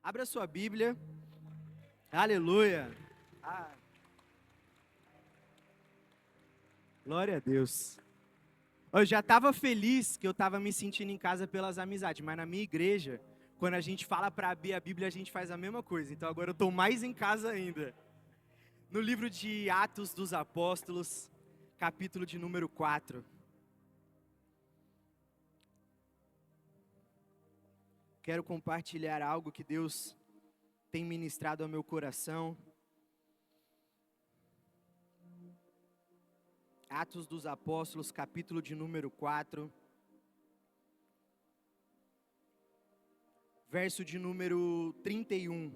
Abra sua Bíblia. Aleluia. Glória a Deus. Eu já estava feliz que eu estava me sentindo em casa pelas amizades, mas na minha igreja, quando a gente fala para abrir a Bíblia, a gente faz a mesma coisa. Então agora eu estou mais em casa ainda. No livro de Atos dos Apóstolos, capítulo de número 4. Quero compartilhar algo que Deus tem ministrado ao meu coração. Atos dos Apóstolos, capítulo de número 4. Verso de número 31.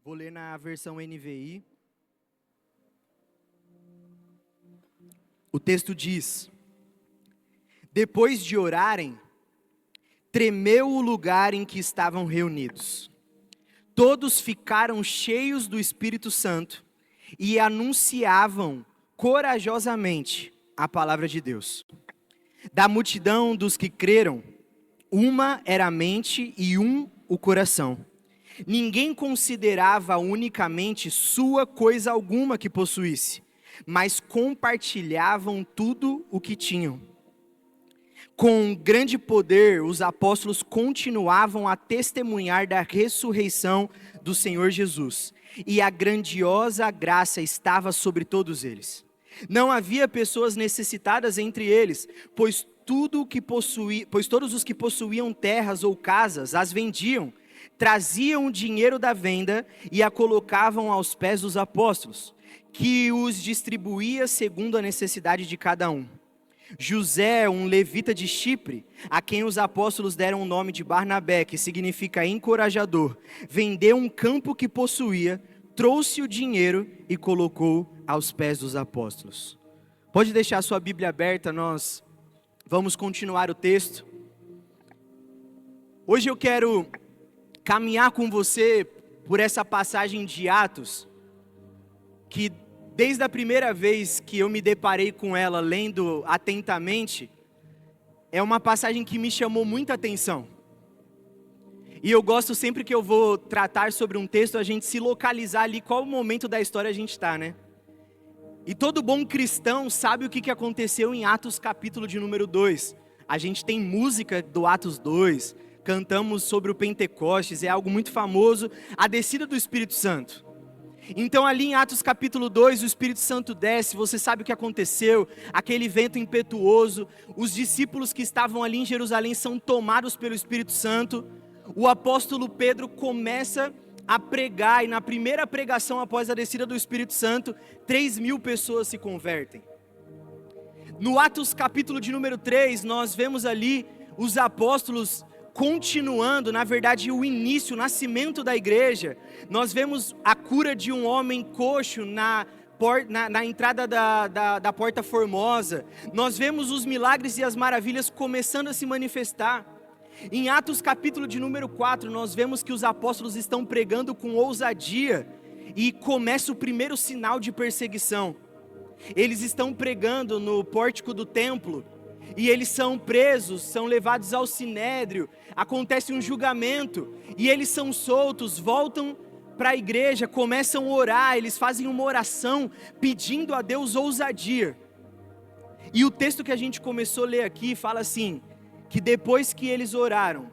Vou ler na versão NVI. O texto diz: depois de orarem, tremeu o lugar em que estavam reunidos. Todos ficaram cheios do Espírito Santo e anunciavam corajosamente a palavra de Deus. Da multidão dos que creram, uma era a mente e um o coração. Ninguém considerava unicamente sua coisa alguma que possuísse, mas compartilhavam tudo o que tinham. Com grande poder, os apóstolos continuavam a testemunhar da ressurreição do Senhor Jesus, e a grandiosa graça estava sobre todos eles. Não havia pessoas necessitadas entre eles, pois todos os que possuíam terras ou casas as vendiam, traziam o dinheiro da venda e a colocavam aos pés dos apóstolos, que os distribuía segundo a necessidade de cada um. José, um levita de Chipre, a quem os apóstolos deram o nome de Barnabé, que significa encorajador, vendeu um campo que possuía, trouxe o dinheiro e colocou aos pés dos apóstolos. Pode deixar sua Bíblia aberta, nós vamos continuar o texto. Hoje eu quero caminhar com você por essa passagem de Atos, que desde a primeira vez que eu me deparei com ela, lendo atentamente, é uma passagem que me chamou muita atenção. E eu gosto sempre que eu vou tratar sobre um texto, a gente se localizar ali qual momento da história a gente está, né? E todo bom cristão sabe o que aconteceu em Atos capítulo de número 2. A gente tem música do Atos 2, cantamos sobre o Pentecostes, é algo muito famoso, a descida do Espírito Santo. Então ali em Atos capítulo 2, o Espírito Santo desce, você sabe o que aconteceu, aquele vento impetuoso, os discípulos que estavam ali em Jerusalém são tomados pelo Espírito Santo, o apóstolo Pedro começa a pregar, e na primeira pregação após a descida do Espírito Santo, 3.000 pessoas se convertem. No Atos capítulo de número 3, nós vemos ali os apóstolos continuando, na verdade, o início, o nascimento da igreja. Nós vemos a cura de um homem coxo na entrada da Porta Formosa. Nós vemos os milagres e as maravilhas começando a se manifestar. Em Atos capítulo de número 4, nós vemos que os apóstolos estão pregando com ousadia e começa o primeiro sinal de perseguição. Eles estão pregando no pórtico do templo, e eles são presos, são levados ao sinédrio, acontece um julgamento, e eles são soltos, voltam para a igreja, começam a orar, eles fazem uma oração, pedindo a Deus ousadia. E o texto que a gente começou a ler aqui, fala assim, que depois que eles oraram,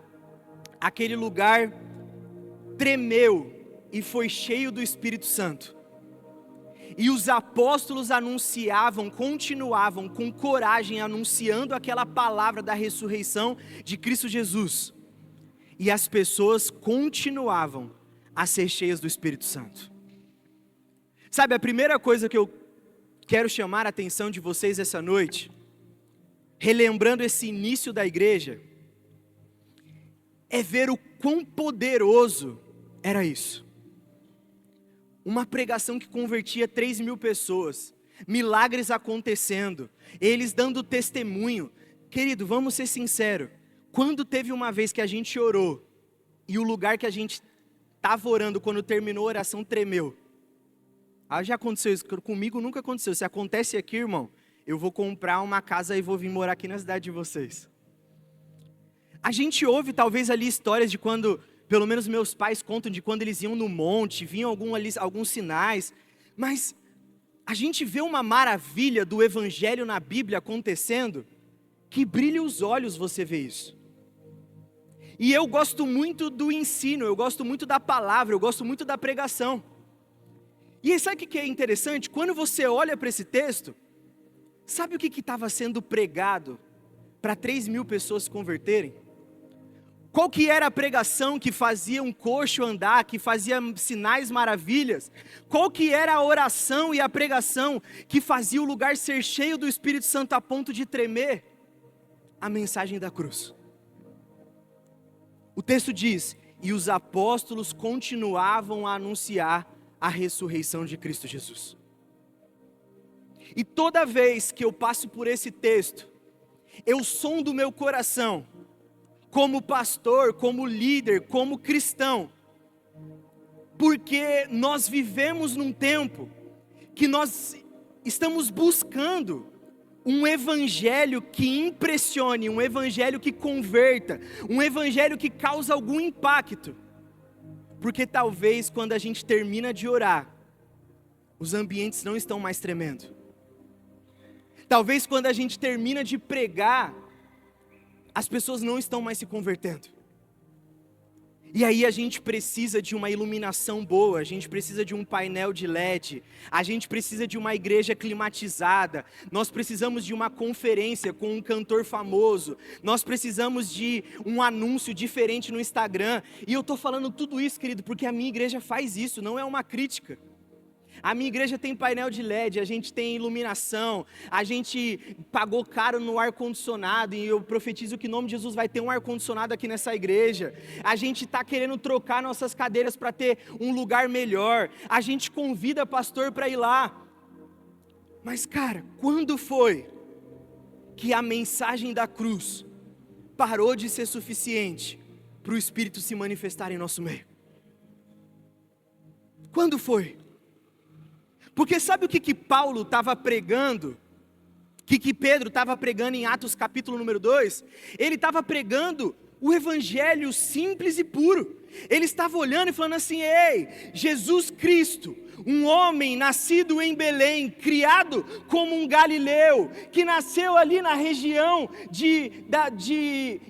aquele lugar tremeu, e foi cheio do Espírito Santo. E os apóstolos continuavam com coragem, anunciando aquela palavra da ressurreição de Cristo Jesus. E as pessoas continuavam a ser cheias do Espírito Santo. Sabe, a primeira coisa que eu quero chamar a atenção de vocês essa noite, relembrando esse início da igreja, é ver o quão poderoso era isso. Uma pregação que convertia 3.000 pessoas, milagres acontecendo, eles dando testemunho. Querido, vamos ser sinceros, quando teve uma vez que a gente orou, e o lugar que a gente estava orando, quando terminou a oração, tremeu? Já aconteceu isso, comigo nunca aconteceu. Se acontece aqui, irmão, eu vou comprar uma casa e vou vir morar aqui na cidade de vocês. A gente ouve talvez ali histórias de quando Pelo menos meus pais contam de quando eles iam no monte, vinham alguns sinais. Mas a gente vê uma maravilha do evangelho na Bíblia acontecendo, que brilha os olhos você vê isso. E eu gosto muito do ensino, eu gosto muito da palavra, eu gosto muito da pregação. E sabe o que é interessante? Quando você olha para esse texto, sabe o que estava sendo pregado para 3.000 pessoas se converterem? Qual que era a pregação que fazia um coxo andar, que fazia sinais, maravilhas? Qual que era a oração e a pregação que fazia o lugar ser cheio do Espírito Santo a ponto de tremer? A mensagem da cruz. O texto diz, e os apóstolos continuavam a anunciar a ressurreição de Cristo Jesus. E toda vez que eu passo por esse texto, eu sondo meu coração, como pastor, como líder, como cristão, porque nós vivemos num tempo que nós estamos buscando um evangelho que impressione, um evangelho que converta, um evangelho que causa algum impacto. Porque talvez quando a gente termina de orar, os ambientes não estão mais tremendo. Talvez quando a gente termina de pregar, as pessoas não estão mais se convertendo. E aí a gente precisa de uma iluminação boa, a gente precisa de um painel de LED, a gente precisa de uma igreja climatizada, nós precisamos de uma conferência com um cantor famoso, nós precisamos de um anúncio diferente no Instagram. E eu estou falando tudo isso, querido, porque a minha igreja faz isso, não é uma crítica. A minha igreja tem painel de LED, a gente tem iluminação, a gente pagou caro no ar-condicionado, e eu profetizo que em nome de Jesus vai ter um ar-condicionado aqui nessa igreja. A gente está querendo trocar nossas cadeiras para ter um lugar melhor, a gente convida pastor para ir lá. Mas cara, quando foi que a mensagem da cruz parou de ser suficiente para o Espírito se manifestar em nosso meio? Quando foi? Porque sabe o que Paulo estava pregando? O que Pedro estava pregando em Atos capítulo número 2? Ele estava pregando o evangelho simples e puro. Ele estava olhando e falando assim, ei, Jesus Cristo, um homem nascido em Belém, criado como um galileu, que nasceu ali na região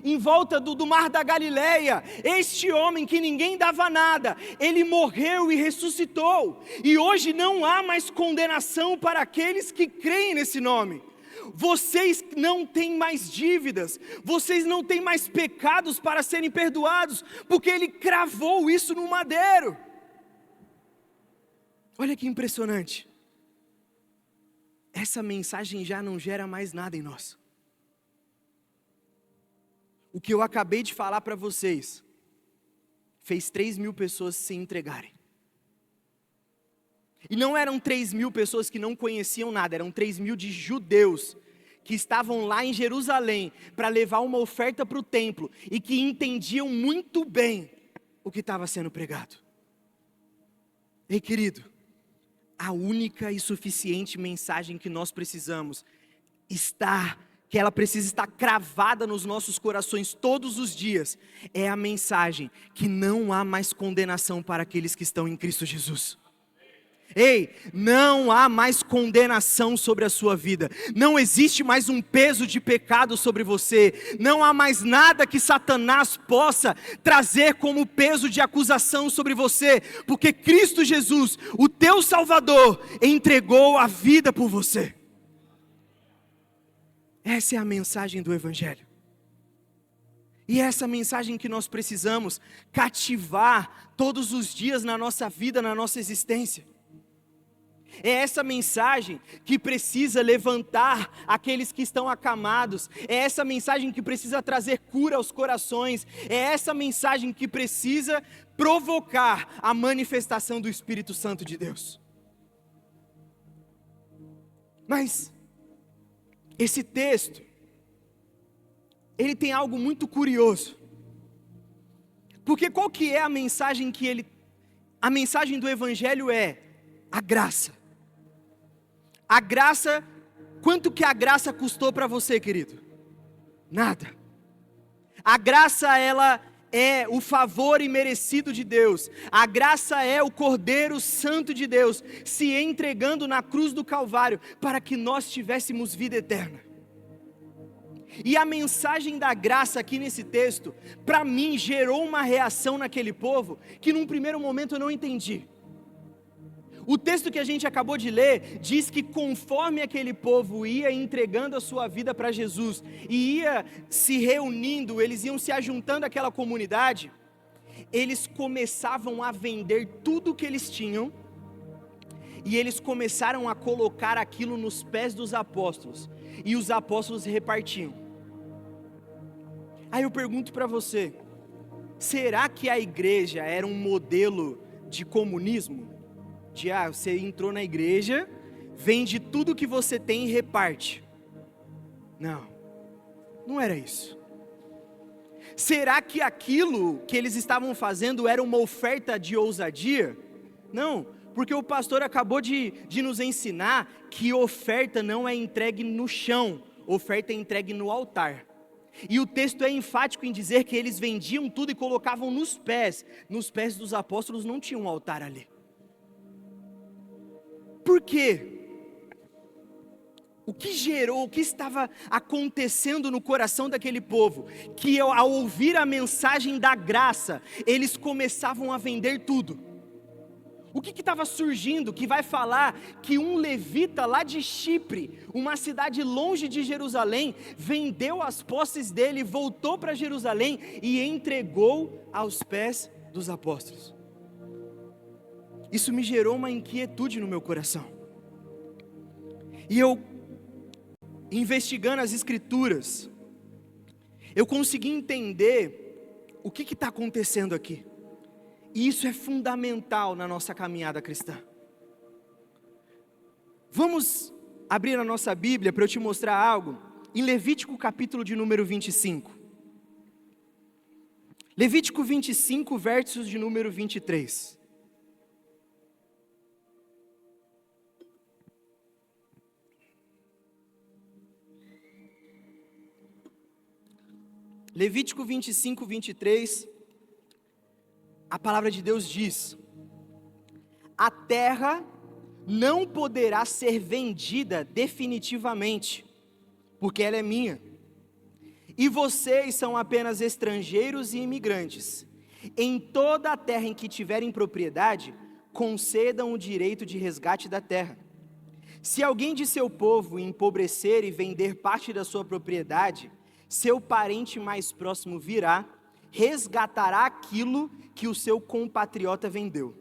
em volta do mar da Galileia. Este homem que ninguém dava nada, ele morreu e ressuscitou. E hoje não há mais condenação para aqueles que creem nesse nome. Vocês não têm mais dívidas, vocês não têm mais pecados para serem perdoados, porque Ele cravou isso no madeiro. Olha que impressionante. Essa mensagem já não gera mais nada em nós. O que eu acabei de falar para vocês, fez 3.000 pessoas se entregarem. E não eram 3.000 pessoas que não conheciam nada, eram 3.000 de judeus que estavam lá em Jerusalém para levar uma oferta para o templo e que entendiam muito bem o que estava sendo pregado. Ei, querido, a única e suficiente mensagem que nós precisamos que ela precisa estar cravada nos nossos corações todos os dias, é a mensagem que não há mais condenação para aqueles que estão em Cristo Jesus. Ei, não há mais condenação sobre a sua vida, não existe mais um peso de pecado sobre você, não há mais nada que Satanás possa trazer como peso de acusação sobre você, porque Cristo Jesus, o teu Salvador, entregou a vida por você. Essa é a mensagem do Evangelho. E é essa mensagem que nós precisamos cativar todos os dias na nossa vida, na nossa existência. É essa mensagem que precisa levantar aqueles que estão acamados. É essa mensagem que precisa trazer cura aos corações. É essa mensagem que precisa provocar a manifestação do Espírito Santo de Deus. Mas esse texto, ele tem algo muito curioso. Porque qual que é a mensagem a mensagem do Evangelho é a graça. A graça, quanto que a graça custou para você, querido? Nada. A graça, ela é o favor imerecido de Deus, a graça é o Cordeiro Santo de Deus, se entregando na cruz do Calvário, para que nós tivéssemos vida eterna. E a mensagem da graça aqui nesse texto, para mim, gerou uma reação naquele povo, que num primeiro momento eu não entendi. O texto que a gente acabou de ler, diz que conforme aquele povo ia entregando a sua vida para Jesus, e ia se reunindo, eles iam se ajuntando àquela comunidade, eles começavam a vender tudo que eles tinham, e eles começaram a colocar aquilo nos pés dos apóstolos, e os apóstolos repartiam. Aí eu pergunto para você, será que a igreja era um modelo de comunismo? Você entrou na igreja, vende tudo que você tem e reparte. Não, não era isso. Será que aquilo que eles estavam fazendo era uma oferta de ousadia? Não, porque o pastor acabou de nos ensinar que oferta não é entregue no chão, oferta é entregue no altar. E o texto é enfático em dizer que eles vendiam tudo e colocavam nos pés dos apóstolos não tinha um altar ali. Por quê? O que gerou, o que estava acontecendo no coração daquele povo, que ao ouvir a mensagem da graça, eles começavam a vender tudo. O que estava surgindo, que vai falar que um levita lá de Chipre, uma cidade longe de Jerusalém, vendeu as posses dele, voltou para Jerusalém e entregou aos pés dos apóstolos. Isso me gerou uma inquietude no meu coração. E eu, investigando as escrituras, eu consegui entender o que está acontecendo aqui. E isso é fundamental na nossa caminhada cristã. Vamos abrir a nossa Bíblia para eu te mostrar algo, em Levítico capítulo de número 25. Levítico 25, versos de número 23. Levítico 25, 23, a palavra de Deus diz: a terra não poderá ser vendida definitivamente, porque ela é minha, e vocês são apenas estrangeiros e imigrantes. Em toda a terra em que tiverem propriedade, concedam o direito de resgate da terra. Se alguém de seu povo empobrecer e vender parte da sua propriedade, seu parente mais próximo virá, resgatará aquilo que o seu compatriota vendeu.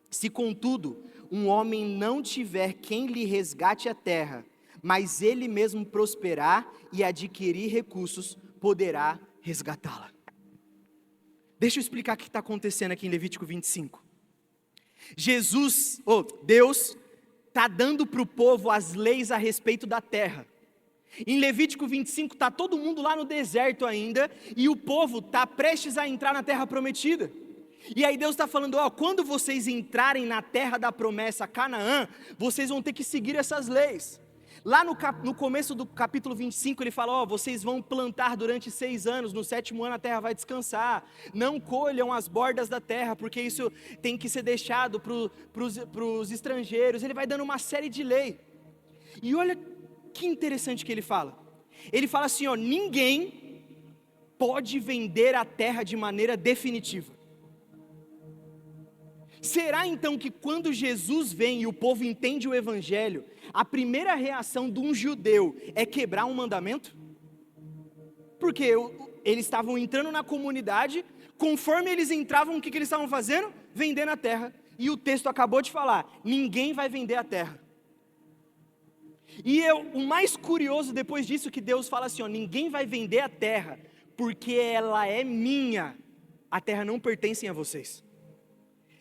Se, contudo, um homem não tiver quem lhe resgate a terra, mas ele mesmo prosperar e adquirir recursos, poderá resgatá-la. Deixa eu explicar o que está acontecendo aqui em Levítico 25. Deus está dando para o povo as leis a respeito da terra. Em Levítico 25 está todo mundo lá no deserto ainda, e o povo está prestes a entrar na terra prometida. E aí Deus está falando, quando vocês entrarem na terra da promessa, Canaã, vocês vão ter que seguir essas leis. Lá no começo do capítulo 25 ele fala, vocês vão plantar durante 6 anos, no 7º ano a terra vai descansar, não colham as bordas da terra, porque isso tem que ser deixado para os estrangeiros. Ele vai dando uma série de leis. E olha que interessante que ele fala. Ele fala assim, ninguém pode vender a terra de maneira definitiva. Será então que quando Jesus vem e o povo entende o evangelho, a primeira reação de um judeu é quebrar um mandamento? Porque eles estavam entrando na comunidade, conforme eles entravam, o que eles estavam fazendo? Vendendo a terra. E o texto acabou de falar, ninguém vai vender a terra. E o mais curioso depois disso, que Deus fala assim, ninguém vai vender a terra, porque ela é minha, a terra não pertence a vocês.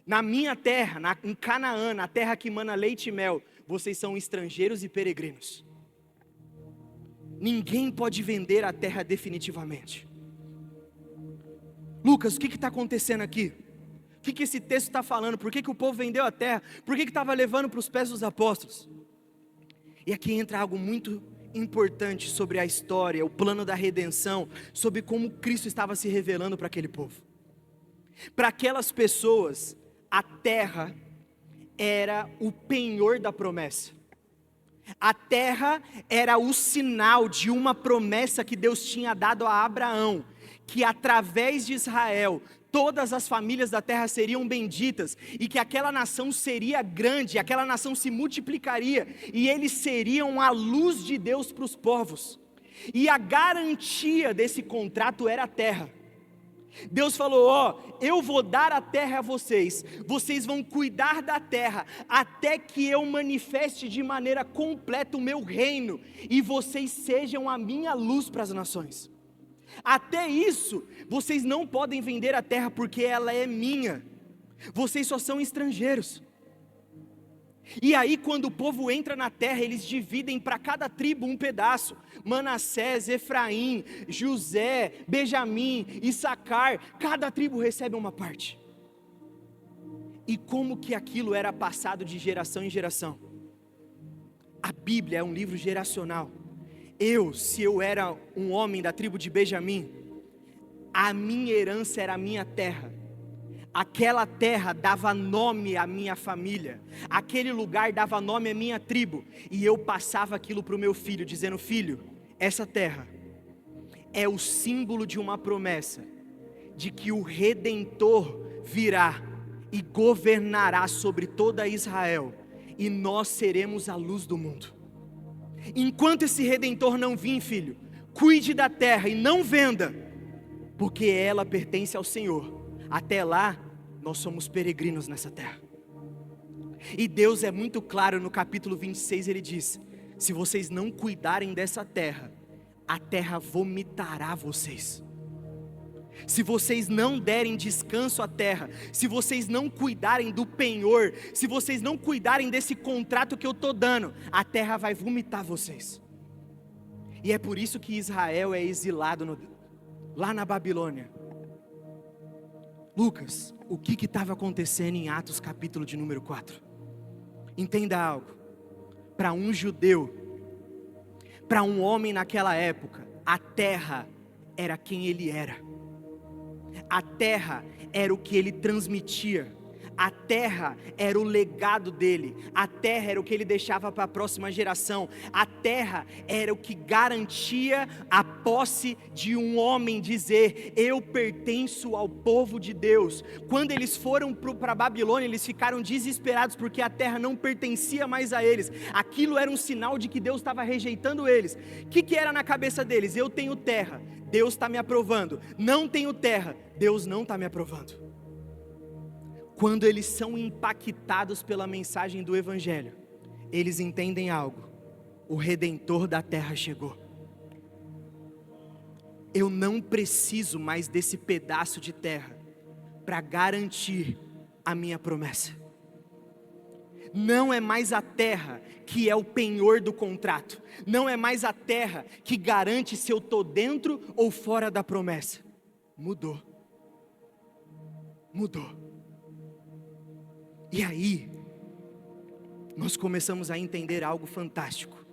Na minha terra, em Canaã, na terra que mana leite e mel, vocês são estrangeiros e peregrinos. Ninguém pode vender a terra definitivamente. Lucas, o que está acontecendo aqui? O que esse texto está falando? Por que o povo vendeu a terra? Por que estava levando para os pés dos apóstolos? E aqui entra algo muito importante sobre a história, o plano da redenção, sobre como Cristo estava se revelando para aquele povo. Para aquelas pessoas, a terra era o penhor da promessa. A terra era o sinal de uma promessa que Deus tinha dado a Abraão, que através de Israel, todas as famílias da terra seriam benditas, e que aquela nação seria grande, aquela nação se multiplicaria, e eles seriam a luz de Deus para os povos. E a garantia desse contrato era a terra. Deus falou: eu vou dar a terra a vocês, vocês vão cuidar da terra, até que eu manifeste de maneira completa o meu reino, e vocês sejam a minha luz para as nações. Até isso, vocês não podem vender a terra, porque ela é minha, vocês só são estrangeiros. E aí quando o povo entra na terra, eles dividem para cada tribo um pedaço: Manassés, Efraim, José, Benjamim, Issacar, cada tribo recebe uma parte. E como que aquilo era passado de geração em geração? A Bíblia é um livro geracional. Se eu era um homem da tribo de Benjamim, a minha herança era a minha terra. Aquela terra dava nome à minha família, aquele lugar dava nome à minha tribo, e eu passava aquilo para o meu filho, dizendo: filho, essa terra é o símbolo de uma promessa, de que o Redentor virá e governará sobre toda Israel, e nós seremos a luz do mundo. Enquanto esse Redentor não vir, filho, cuide da terra e não venda, porque ela pertence ao Senhor. Até lá, nós somos peregrinos nessa terra. E Deus é muito claro no capítulo 26, Ele diz: se vocês não cuidarem dessa terra, a terra vomitará vocês. Se vocês não derem descanso à terra, se vocês não cuidarem do penhor, se vocês não cuidarem desse contrato que eu estou dando, a terra vai vomitar vocês. E é por isso que Israel é exilado lá na Babilônia. Lucas, o que estava acontecendo em Atos capítulo de número 4? Entenda algo: para um judeu, para um homem naquela época, a terra era quem ele era. A terra era o que ele transmitia. A terra era o legado dele. A terra era o que ele deixava para a próxima geração. A terra era o que garantia a posse de um homem dizer: eu pertenço ao povo de Deus. Quando eles foram para a Babilônia, eles ficaram desesperados porque a terra não pertencia mais a eles. Aquilo era um sinal de que Deus estava rejeitando eles. O que era na cabeça deles? Eu tenho terra, Deus está me aprovando. Não tenho terra, Deus não está me aprovando. Quando eles são impactados pela mensagem do Evangelho, eles entendem algo: o Redentor da terra chegou. Eu não preciso mais desse pedaço de terra para garantir a minha promessa. Não é mais a terra que é o penhor do contrato. Não é mais a terra que garante se eu estou dentro ou fora da promessa. Mudou. E aí, nós começamos a entender algo fantástico.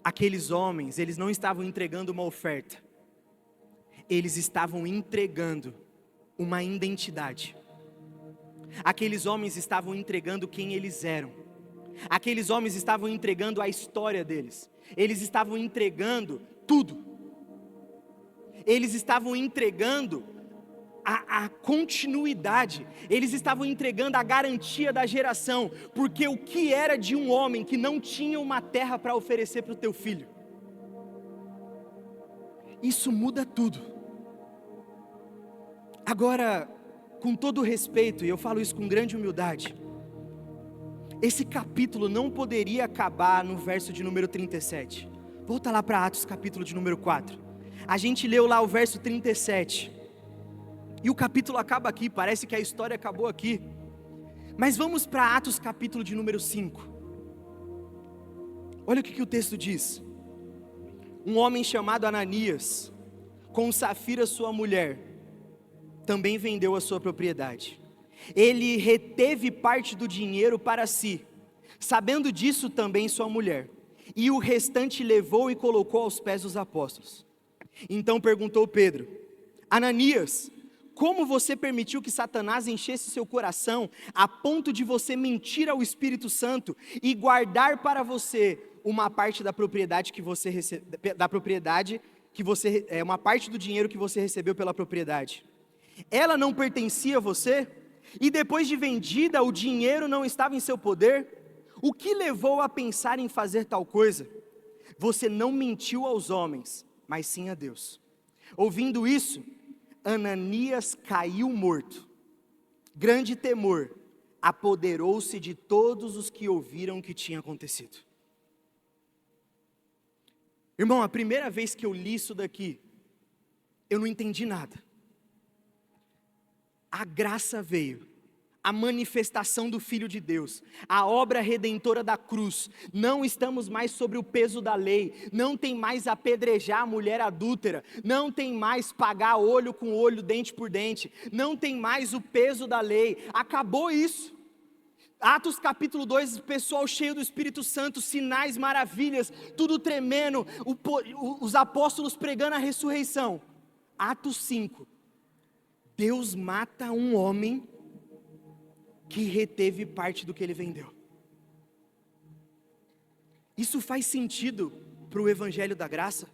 Aqueles homens, eles não estavam entregando uma oferta, eles estavam entregando uma identidade. Aqueles homens estavam entregando quem eles eram. Aqueles homens estavam entregando a história deles. Eles estavam entregando tudo. Eles estavam entregando a continuidade, eles estavam entregando a garantia da geração, porque o que era de um homem que não tinha uma terra para oferecer para o teu filho? Isso muda tudo. Agora, com todo respeito, e eu falo isso com grande humildade, esse capítulo não poderia acabar no verso de número 37. Volta lá para Atos capítulo de número 4. A gente leu lá o verso 37. E o capítulo acaba aqui, parece que a história acabou aqui. Mas vamos para Atos capítulo de número 5. Olha o que o texto diz. Um homem chamado Ananias, com Safira sua mulher, também vendeu a sua propriedade. Ele reteve parte do dinheiro para si, sabendo disso também sua mulher, e o restante levou e colocou aos pés dos apóstolos. Então perguntou Pedro: Ananias, Como você permitiu que Satanás enchesse seu coração a ponto de você mentir ao Espírito Santo e guardar para você uma parte da propriedade que você uma parte do dinheiro que você recebeu pela propriedade? Ela não pertencia a você? E depois de vendida, o dinheiro não estava em seu poder? O que levou a pensar em fazer tal coisa? Você não mentiu aos homens, mas sim a Deus. Ouvindo isso, Ananias caiu morto. Grande temor apoderou-se de todos os que ouviram o que tinha acontecido. Irmão, a primeira vez que eu li isso daqui, eu não entendi nada. A graça veio, a manifestação do Filho de Deus, a obra redentora da cruz. Não estamos mais sobre o peso da lei, não tem mais apedrejar a mulher adúltera, não tem mais pagar olho com olho, dente por dente, não tem mais o peso da lei, acabou isso. Atos capítulo 2, pessoal cheio do Espírito Santo, sinais, maravilhas, tudo tremendo, os apóstolos pregando a ressurreição. Atos 5, Deus mata um homem que reteve parte do que ele vendeu. Isso faz sentido para o Evangelho da Graça?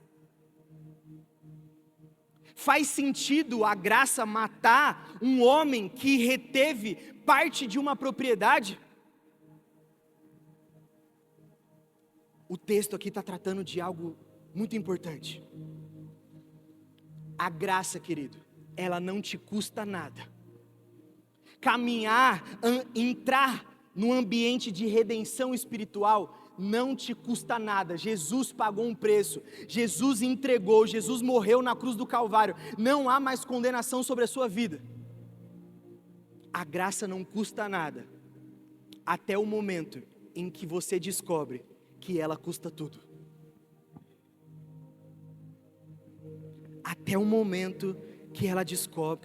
Faz sentido a graça matar um homem que reteve parte de uma propriedade? O texto aqui está tratando de algo muito importante. A graça, querido, ela não te custa nada. Caminhar, entrar no ambiente de redenção espiritual não te custa nada. Jesus pagou um preço, Jesus entregou, Jesus morreu na cruz do Calvário. Não há mais condenação sobre a sua vida. A graça não custa nada, até o momento em que você descobre que ela custa tudo. Até o momento que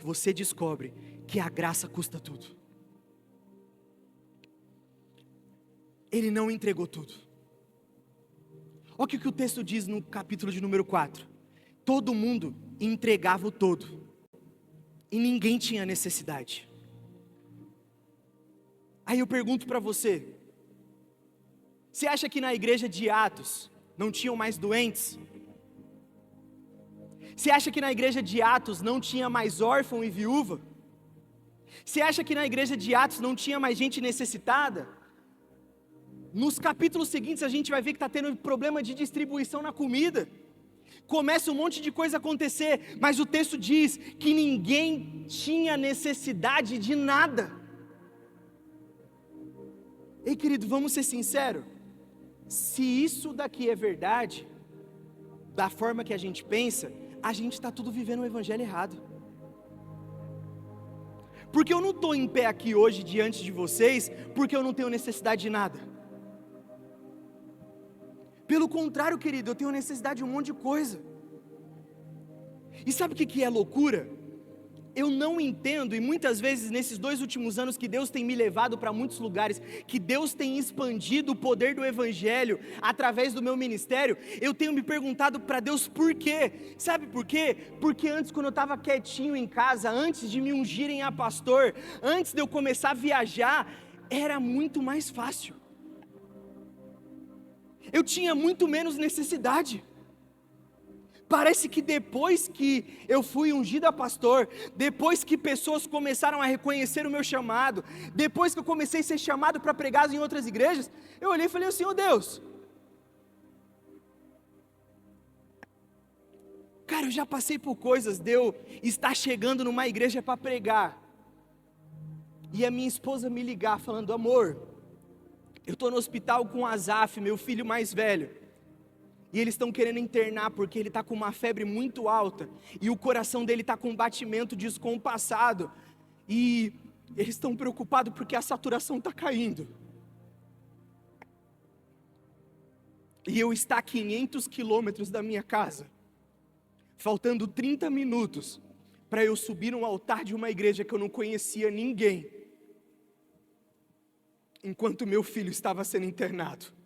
você descobre que a graça custa tudo. Ele não entregou tudo. Olha o que o texto diz no capítulo de número 4. Todo mundo entregava o todo, e ninguém tinha necessidade. Aí eu pergunto para você, você acha que na igreja de Atos não tinham mais doentes? Você acha que na igreja de Atos não tinha mais órfão e viúva? Você acha que na igreja de Atos não tinha mais gente necessitada? Nos capítulos seguintes a gente vai ver que está tendo problema de distribuição na comida. Começa um monte de coisa a acontecer, mas o texto diz que ninguém tinha necessidade de nada. Ei, querido, vamos ser sinceros. Se isso daqui é verdade, da forma que a gente pensa, a gente está tudo vivendo o evangelho errado. Porque eu não estou em pé aqui hoje diante de vocês, porque eu não tenho necessidade de nada. Pelo contrário, querido, eu tenho necessidade de um monte de coisa. E sabe o que é loucura? Eu não entendo, e muitas vezes nesses 2 últimos anos que Deus tem me levado para muitos lugares, que Deus tem expandido o poder do Evangelho através do meu ministério, eu tenho me perguntado para Deus por quê? Sabe por quê? Porque antes, quando eu estava quietinho em casa, antes de me ungirem a pastor, antes de eu começar a viajar, era muito mais fácil. Eu tinha muito menos necessidade. Parece que depois que eu fui ungido a pastor, depois que pessoas começaram a reconhecer o meu chamado, depois que eu comecei a ser chamado para pregar em outras igrejas, eu olhei e falei assim, Deus, cara, eu já passei por coisas de eu estar chegando numa igreja para pregar, e a minha esposa me ligar falando, amor, eu estou no hospital com o Azaf, meu filho mais velho, e eles estão querendo internar porque ele está com uma febre muito alta, e o coração dele está com um batimento descompassado, e eles estão preocupados porque a saturação está caindo. E eu estou a 500 quilômetros da minha casa, faltando 30 minutos, para eu subir no altar de uma igreja que eu não conhecia ninguém, enquanto meu filho estava sendo internado.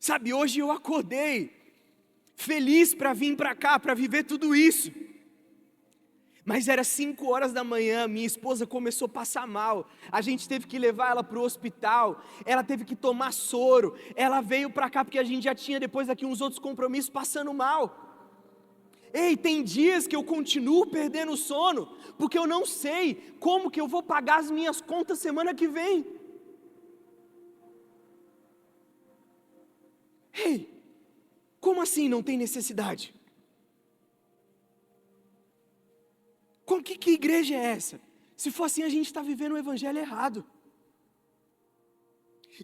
Sabe, hoje eu acordei feliz para vir para cá, para viver tudo isso. Mas era 5 horas da manhã, minha esposa começou a passar mal, a gente teve que levar ela para o hospital, ela teve que tomar soro, ela veio para cá porque a gente já tinha depois aqui uns outros compromissos passando mal. Ei, tem dias que eu continuo perdendo o sono, porque eu não sei como que eu vou pagar as minhas contas semana que vem. Ei, como assim não tem necessidade? Que igreja é essa? Se for assim, a gente está vivendo o evangelho errado.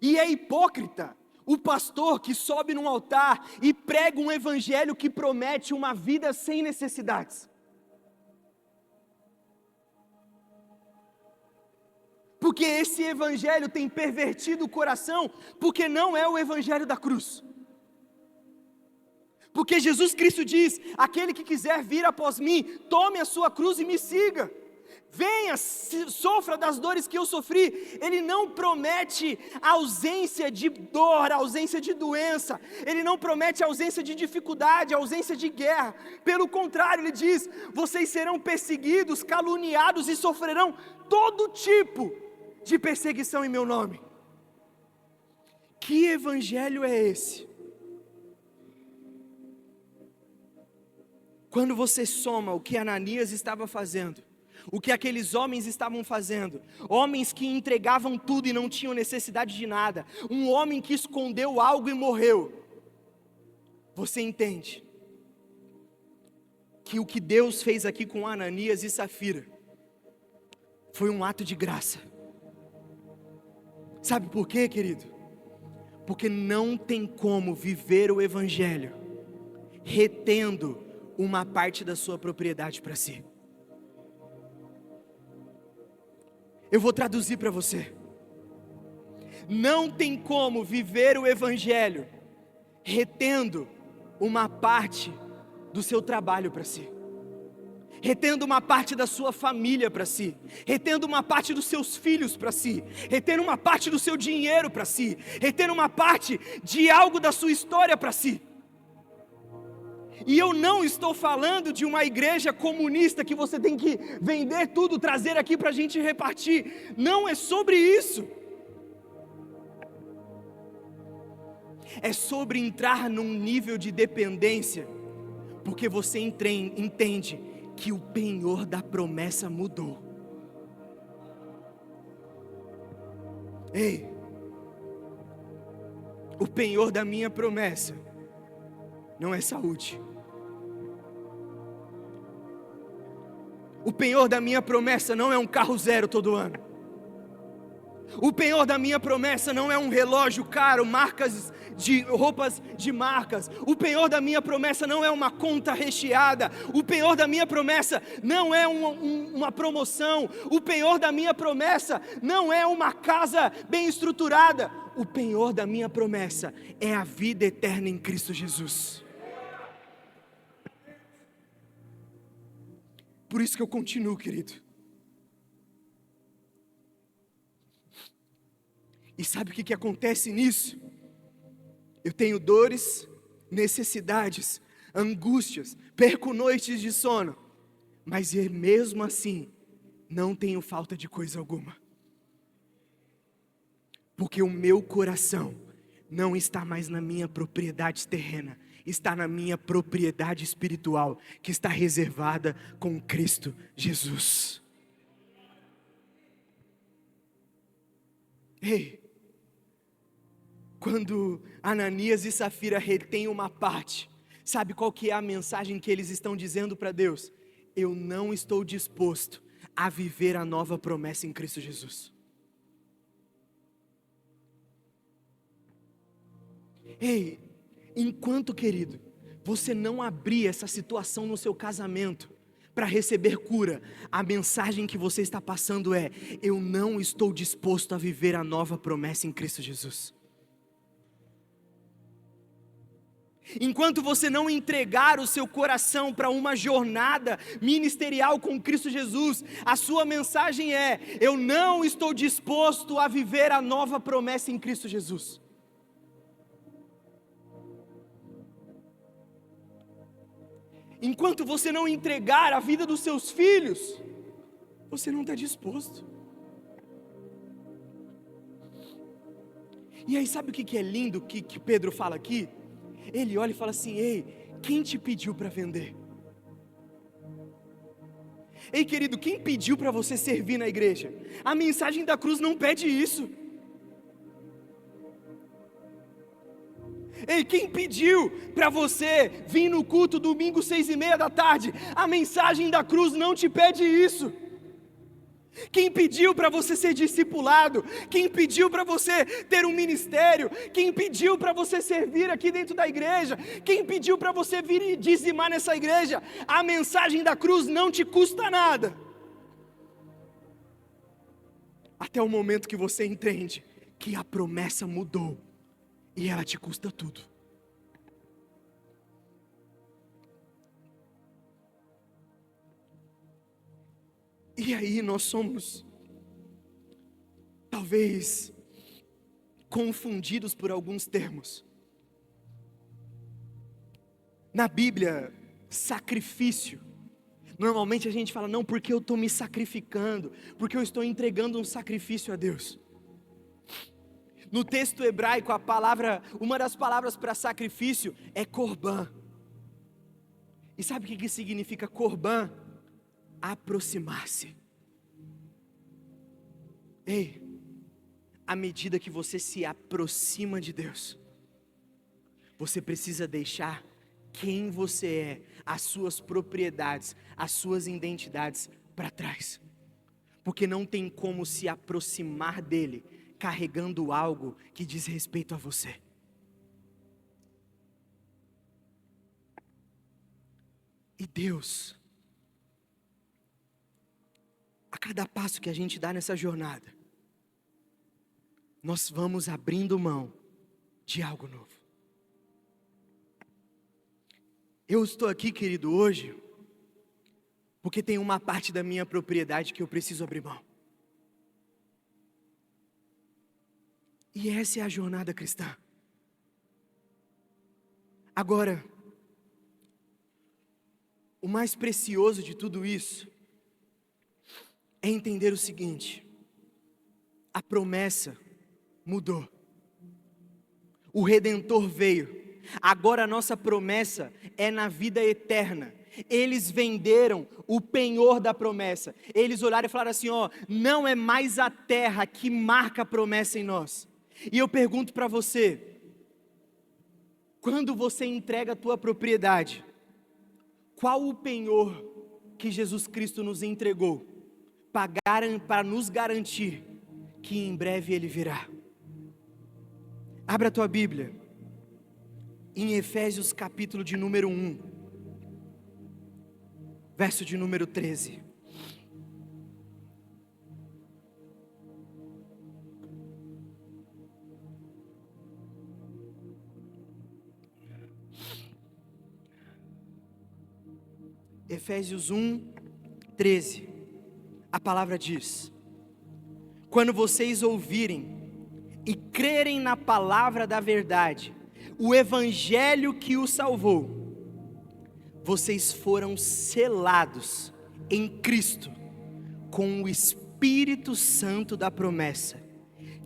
E é hipócrita o pastor que sobe num altar e prega um evangelho que promete uma vida sem necessidades. Porque esse evangelho tem pervertido o coração, porque não é o evangelho da cruz. Porque Jesus Cristo diz: aquele que quiser vir após mim, tome a sua cruz e me siga. Venha, sofra das dores que eu sofri. Ele não promete ausência de dor, ausência de doença. Ele não promete ausência de dificuldade, ausência de guerra. Pelo contrário, ele diz: vocês serão perseguidos, caluniados e sofrerão todo tipo de perseguição em meu nome. Que evangelho é esse? Quando você soma o que Ananias estava fazendo, o que aqueles homens estavam fazendo, homens que entregavam tudo e não tinham necessidade de nada, um homem que escondeu algo e morreu, você entende que o que Deus fez aqui com Ananias e Safira foi um ato de graça. Sabe por quê, querido? Porque não tem como viver o evangelho retendo uma parte da sua propriedade para si. Eu vou traduzir para você. Não tem como viver o evangelho retendo uma parte do seu trabalho para si, retendo uma parte da sua família para si, retendo uma parte dos seus filhos para si, retendo uma parte do seu dinheiro para si, retendo uma parte de algo da sua história para si. E eu não estou falando de uma igreja comunista que você tem que vender tudo, trazer aqui para a gente repartir. Não é sobre isso. É sobre entrar num nível de dependência, porque você entende que o penhor da promessa mudou. Ei, o penhor da minha promessa não é saúde. O penhor da minha promessa não é um carro zero todo ano. O penhor da minha promessa não é um relógio caro, marcas de roupas de marcas. O penhor da minha promessa não é uma conta recheada. O penhor da minha promessa não é uma promoção. O penhor da minha promessa não é uma casa bem estruturada. O penhor da minha promessa é a vida eterna em Cristo Jesus. Por isso que eu continuo, querido. E sabe o que acontece nisso? Eu tenho dores, necessidades, angústias, perco noites de sono, mas mesmo assim, não tenho falta de coisa alguma. Porque o meu coração não está mais na minha propriedade terrena, está na minha propriedade espiritual, que está reservada com Cristo Jesus. Ei, quando Ananias e Safira retêm uma parte, sabe qual que é a mensagem que eles estão dizendo para Deus? Eu não estou disposto a viver a nova promessa em Cristo Jesus. Ei, enquanto, querido, você não abrir essa situação no seu casamento para receber cura, a mensagem que você está passando é: eu não estou disposto a viver a nova promessa em Cristo Jesus. Enquanto você não entregar o seu coração para uma jornada ministerial com Cristo Jesus, a sua mensagem é: eu não estou disposto a viver a nova promessa em Cristo Jesus. enquanto você não entregar a vida dos seus filhos, você não está disposto. E aí sabe o que é lindo que Pedro fala aqui? Ele olha e fala assim: ei, quem te pediu para vender? Ei, querido, quem pediu para você servir na igreja? A mensagem da cruz não pede isso. Ei, quem pediu para você vir no culto domingo 6:30 da tarde? A mensagem da cruz não te pede isso. Quem pediu para você ser discipulado? Quem pediu para você ter um ministério? Quem pediu para você servir aqui dentro da igreja? Quem pediu para você vir e dizimar nessa igreja? A mensagem da cruz não te custa nada, até o momento que você entende que a promessa mudou e ela te custa tudo. E aí nós somos, talvez, confundidos por alguns termos. Na Bíblia, sacrifício, normalmente a gente fala, não, porque eu estou me sacrificando, porque eu estou entregando um sacrifício a Deus. No texto hebraico, uma das palavras para sacrifício é corban. E sabe o que significa corban? Aproximar-se. Ei, à medida que você se aproxima de Deus, você precisa deixar quem você é, as suas propriedades, as suas identidades para trás, porque não tem como se aproximar dele carregando algo que diz respeito a você. E Deus, a cada passo que a gente dá nessa jornada, nós vamos abrindo mão de algo novo. Eu estou aqui, querido, hoje, porque tem uma parte da minha propriedade que eu preciso abrir mão. E essa é a jornada cristã. Agora, o mais precioso de tudo isso é entender o seguinte: a promessa mudou, o Redentor veio, agora a nossa promessa é na vida eterna. Eles venderam o penhor da promessa, eles olharam e falaram assim: ó, não é mais a terra que marca a promessa em nós. E eu pergunto para você, quando você entrega a tua propriedade, qual o penhor que Jesus Cristo nos entregou para nos garantir que em breve Ele virá? Abra a tua Bíblia em Efésios capítulo de número 1, verso de número 13. Efésios 1, 13, a palavra diz: quando vocês ouvirem e crerem na palavra da verdade, o evangelho que os salvou, vocês foram selados em Cristo com o Espírito Santo da promessa,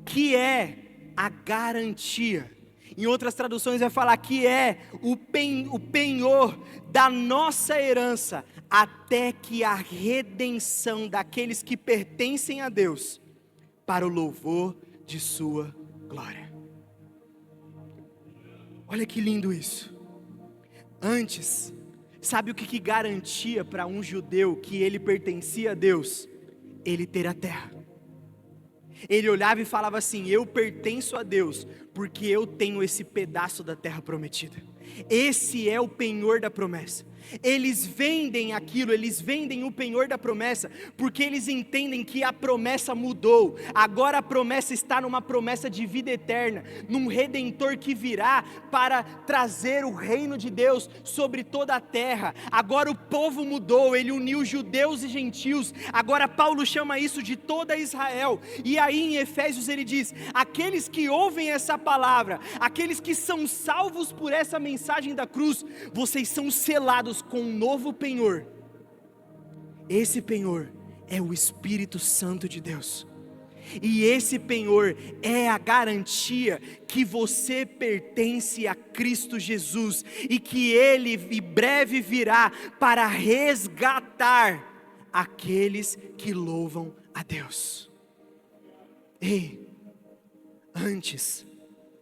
que é a garantia. Em outras traduções vai falar que é o penhor da nossa herança, até que a redenção daqueles que pertencem a Deus, para o louvor de sua glória. Olha que lindo isso. Antes, sabe o que garantia para um judeu que ele pertencia a Deus? Ele ter a terra. Ele olhava e falava assim: eu pertenço a Deus, porque eu tenho esse pedaço da terra prometida. Esse é o penhor da promessa. Eles vendem aquilo, eles vendem o penhor da promessa, porque eles entendem que a promessa mudou. Agora a promessa está numa promessa de vida eterna, num Redentor que virá para trazer o reino de Deus sobre toda a terra. Agora o povo mudou, ele uniu judeus e gentios. Agora Paulo chama isso de toda Israel. E aí em Efésios ele diz: aqueles que ouvem essa palavra, aqueles que são salvos por essa mensagem da cruz, vocês são selados comprados com um novo penhor. Esse penhor é o Espírito Santo de Deus. E esse penhor é a garantia que você pertence a Cristo Jesus e que Ele em breve virá para resgatar aqueles que louvam a Deus. Ei, antes,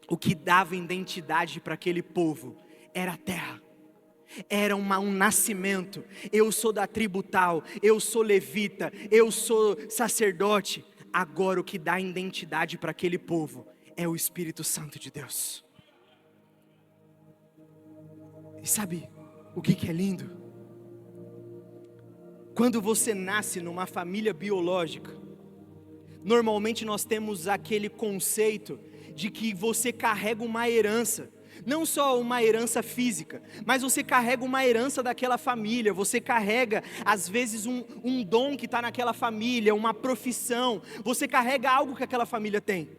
o que dava identidade para aquele povo era a terra. Era um nascimento. Eu sou da tribo tal, eu sou levita, eu sou sacerdote. Agora o que dá identidade para aquele povo é o Espírito Santo de Deus. E sabe o que é lindo? Quando você nasce numa família biológica, normalmente nós temos aquele conceito de que você carrega uma herança. Não só uma herança física, mas você carrega uma herança daquela família, você carrega às vezes um dom que está naquela família, uma profissão, você carrega algo que aquela família tem.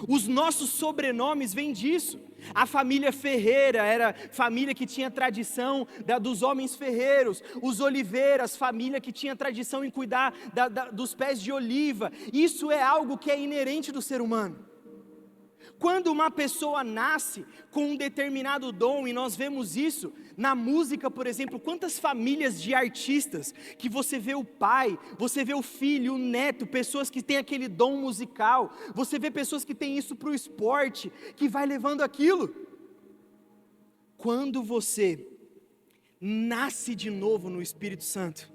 Os nossos sobrenomes vêm disso. A família Ferreira era família que tinha tradição dos homens ferreiros. Os Oliveiras, família que tinha tradição em cuidar dos pés de oliva. Isso é algo que é inerente do ser humano. Quando uma pessoa nasce com um determinado dom, e nós vemos isso na música, por exemplo, quantas famílias de artistas, que você vê o pai, você vê o filho, o neto, pessoas que têm aquele dom musical, você vê pessoas que têm isso para o esporte, que vai levando aquilo. Quando você nasce de novo no Espírito Santo,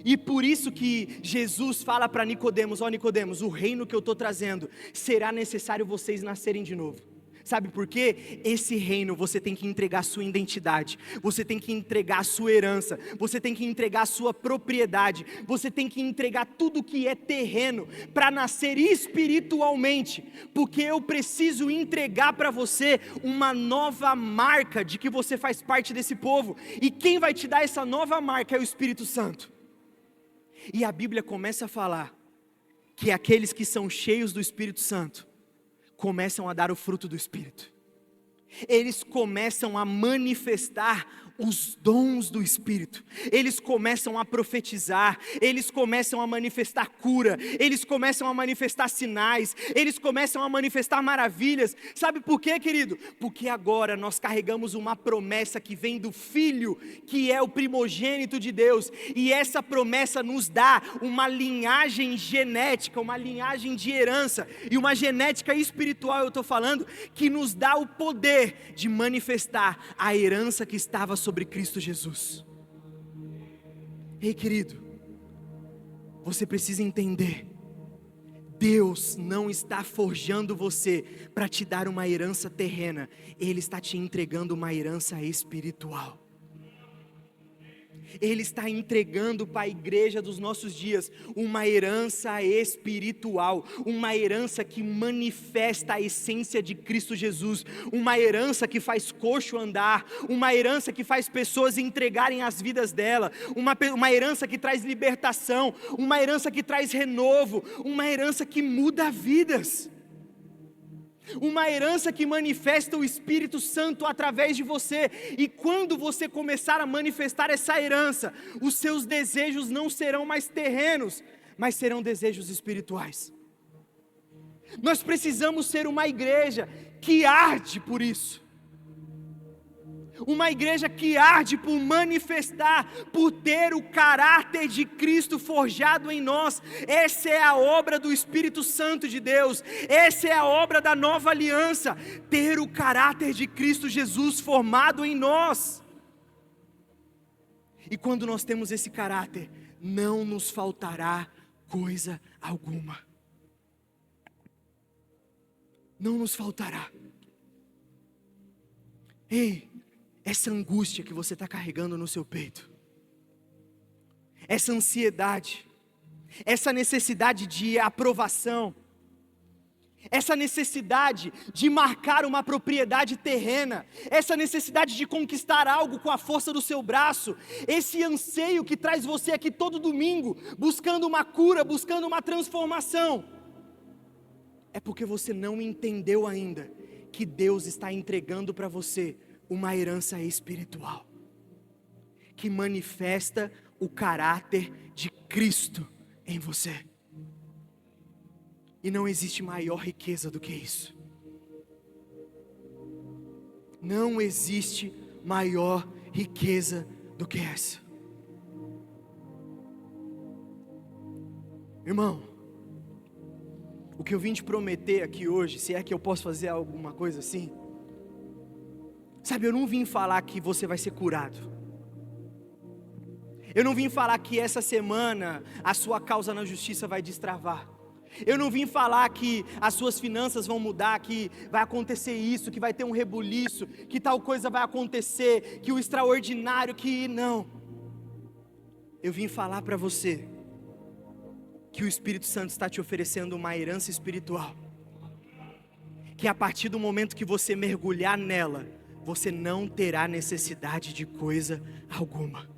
e por isso que Jesus fala para Nicodemos: ó Nicodemos, o reino que eu estou trazendo, será necessário vocês nascerem de novo. Sabe por quê? Esse reino você tem que entregar a sua identidade, você tem que entregar a sua herança, você tem que entregar a sua propriedade, você tem que entregar tudo que é terreno, para nascer espiritualmente, porque eu preciso entregar para você uma nova marca de que você faz parte desse povo, e quem vai te dar essa nova marca é o Espírito Santo. E a Bíblia começa a falar que aqueles que são cheios do Espírito Santo começam a dar o fruto do Espírito. Eles começam a manifestar os dons do Espírito. Eles começam a profetizar, eles começam a manifestar cura, eles começam a manifestar sinais, eles começam a manifestar maravilhas. Sabe por quê, querido? Porque agora nós carregamos uma promessa que vem do Filho, que é o primogênito de Deus, e essa promessa nos dá uma linhagem genética, uma linhagem de herança, e uma genética espiritual, eu estou falando, que nos dá o poder de manifestar a herança que estava sobre Cristo Jesus. Ei, querido, você precisa entender, Deus não está forjando você para te dar uma herança terrena, Ele está te entregando uma herança espiritual. Ele está entregando para a igreja dos nossos dias uma herança espiritual, uma herança que manifesta a essência de Cristo Jesus, uma herança que faz coxo andar, uma herança que faz pessoas entregarem as vidas dela, uma herança que traz libertação, uma herança que traz renovo, uma herança que muda vidas. Uma herança que manifesta o Espírito Santo através de você, e quando você começar a manifestar essa herança, os seus desejos não serão mais terrenos, mas serão desejos espirituais. Nós precisamos ser uma igreja que arde por isso. Uma igreja que arde por manifestar, por ter o caráter de Cristo forjado em nós. Essa é a obra do Espírito Santo de Deus, essa é a obra da nova aliança, ter o caráter de Cristo Jesus formado em nós. E quando nós temos esse caráter, não nos faltará coisa alguma. Não nos faltará. Ei, essa angústia que você está carregando no seu peito, essa ansiedade, essa necessidade de aprovação, essa necessidade de marcar uma propriedade terrena, essa necessidade de conquistar algo com a força do seu braço, esse anseio que traz você aqui todo domingo, buscando uma cura, buscando uma transformação, é porque você não entendeu ainda que Deus está entregando para você uma herança espiritual. que manifesta o caráter de Cristo em você. E não existe maior riqueza do que isso. Não existe maior riqueza do que essa. Irmão, o que eu vim te prometer aqui hoje, se é que eu posso fazer alguma coisa assim, sabe, eu não vim falar que você vai ser curado. Eu não vim falar que essa semana a sua causa na justiça vai destravar. Eu não vim falar que as suas finanças vão mudar, que vai acontecer isso, que vai ter um rebuliço, que tal coisa vai acontecer, que o extraordinário, que não. Eu vim falar para você que o Espírito Santo está te oferecendo uma herança espiritual, que a partir do momento que você mergulhar nela, você não terá necessidade de coisa alguma.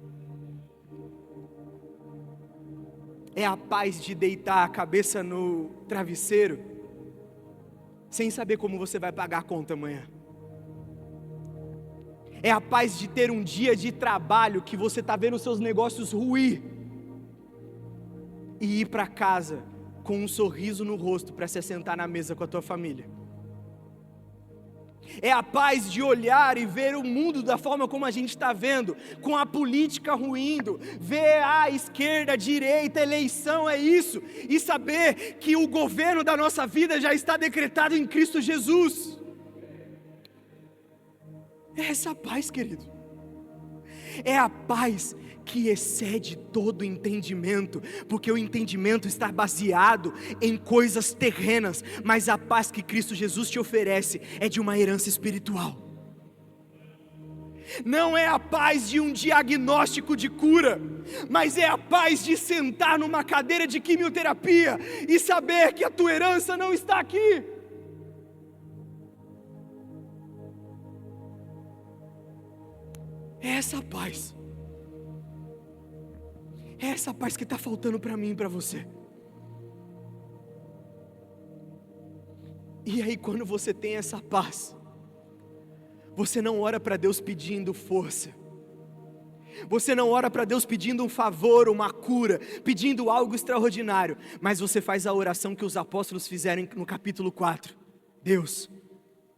É a paz de deitar a cabeça no travesseiro, sem saber como você vai pagar a conta amanhã. É a paz de ter um dia de trabalho que você está vendo os seus negócios ruir, e ir para casa com um sorriso no rosto para se assentar na mesa com a tua família. É a paz de olhar e ver o mundo da forma como a gente está vendo, com a política ruindo, ver a esquerda, a direita, a eleição, é isso, e saber que o governo da nossa vida já está decretado em Cristo Jesus. É essa paz, querido. É a paz que excede todo entendimento, porque o entendimento está baseado em coisas terrenas, mas a paz que Cristo Jesus te oferece é de uma herança espiritual. Não é a paz de um diagnóstico de cura, mas é a paz de sentar numa cadeira de quimioterapia e saber que a tua herança não está aqui. É essa paz. É essa paz que está faltando para mim e para você. E aí, quando você tem essa paz, você não ora para Deus pedindo força, você não ora para Deus pedindo um favor, uma cura, pedindo algo extraordinário, mas você faz a oração que os apóstolos fizeram no capítulo 4. Deus,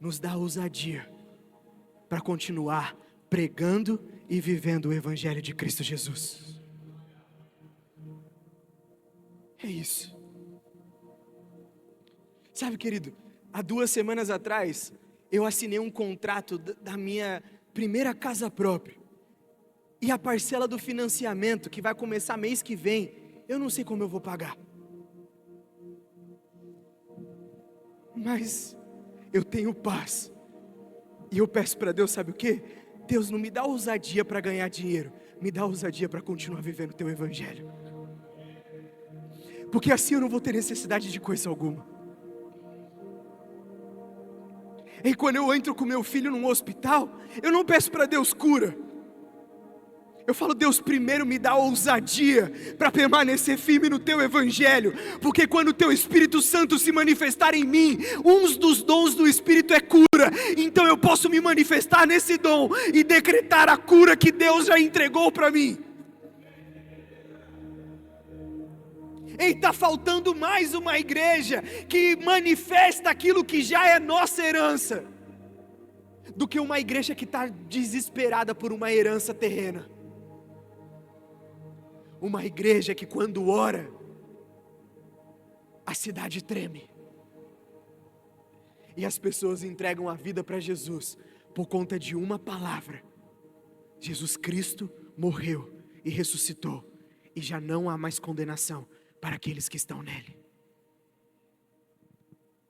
nos dá ousadia para continuar pregando e vivendo o Evangelho de Cristo Jesus. É isso. Sabe, querido, há 2 semanas atrás, eu assinei um contrato da minha primeira casa própria. E a parcela do financiamento, que vai começar mês que vem, eu não sei como eu vou pagar. Mas eu tenho paz. E eu peço para Deus, sabe o quê? Deus, não me dá ousadia para ganhar dinheiro, me dá ousadia para continuar vivendo o teu Evangelho. Porque assim eu não vou ter necessidade de coisa alguma. E quando eu entro com meu filho num hospital, eu não peço para Deus cura. Eu falo, Deus, primeiro me dá ousadia para permanecer firme no teu Evangelho. Porque quando o teu Espírito Santo se manifestar em mim, um dos dons do Espírito é cura. Então eu posso me manifestar nesse dom e decretar a cura que Deus já entregou para mim. E está faltando mais uma igreja que manifesta aquilo que já é nossa herança, do que uma igreja que está desesperada por uma herança terrena. Uma igreja que quando ora, a cidade treme. E as pessoas entregam a vida para Jesus por conta de uma palavra. Jesus Cristo morreu e ressuscitou, e já não há mais condenação para aqueles que estão nele.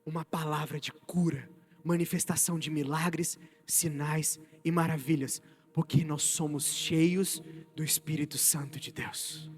Uma palavra de cura, manifestação de milagres, sinais e maravilhas, porque nós somos cheios do Espírito Santo de Deus.